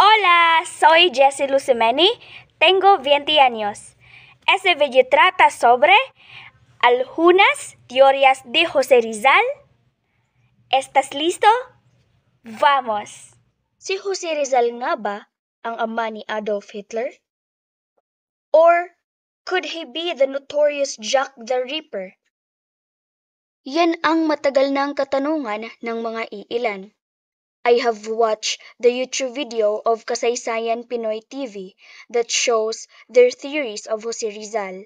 Hola, soy Jessie Lucimeni, tengo 20 años. Este video trata sobre algunas teorías de José Rizal. ¿Estás listo? Vamos! Si José Rizal nga ba ang ama ni Adolf Hitler? Or could he be the notorious Jack the Ripper? Yan ang matagal ng katanungan ng mga iilan. I have watched the YouTube video of Kasaysayan Pinoy TV that shows their theories of Jose Rizal.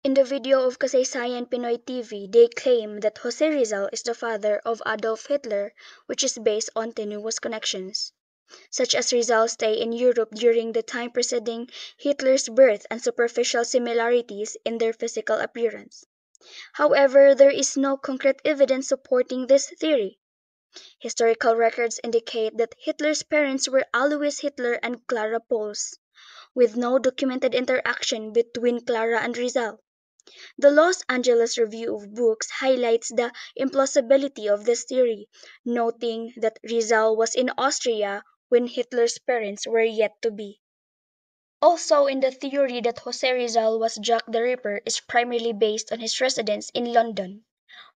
In the video of Kasaysayan Pinoy TV, they claim that Jose Rizal is the father of Adolf Hitler, which is based on tenuous connections, such as Rizal's stay in Europe during the time preceding Hitler's birth and superficial similarities in their physical appearance. However, there is no concrete evidence supporting this theory. Historical records indicate that Hitler's parents were Alois Hitler and Clara Pols, with no documented interaction between Clara and Rizal. The Los Angeles Review of Books highlights the implausibility of this theory, noting that Rizal was in Austria when Hitler's parents were yet to be. Also, in the theory that Jose Rizal was Jack the Ripper is primarily based on his residence in London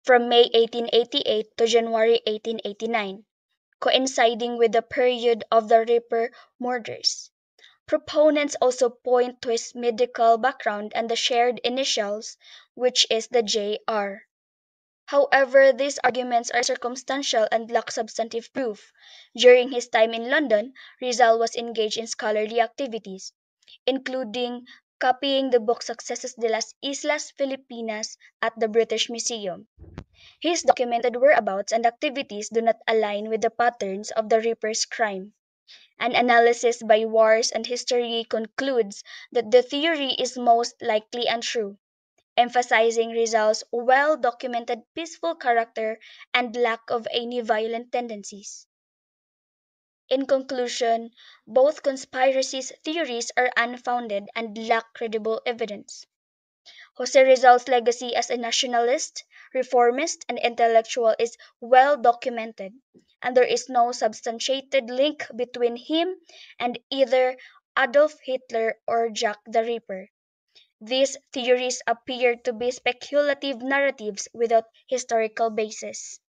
from May 1888 to January 1889, coinciding with the period of the Ripper murders. Proponents also point to his medical background and the shared initials, which is the J.R. However, these arguments are circumstantial and lack substantive proof. During his time in London, Rizal was engaged in scholarly activities, including copying the book Sucesos de las Islas Filipinas at the British Museum. His documented whereabouts and activities do not align with the patterns of the Ripper's crime. An analysis by Wars and History concludes that the theory is most likely untrue, emphasizing Rizal's well-documented peaceful character and lack of any violent tendencies. In conclusion, both conspiracies theories are unfounded and lack credible evidence. Jose Rizal's legacy as a nationalist, reformist, and intellectual is well documented, and there is no substantiated link between him and either Adolf Hitler or Jack the Ripper. These theories appear to be speculative narratives without historical basis.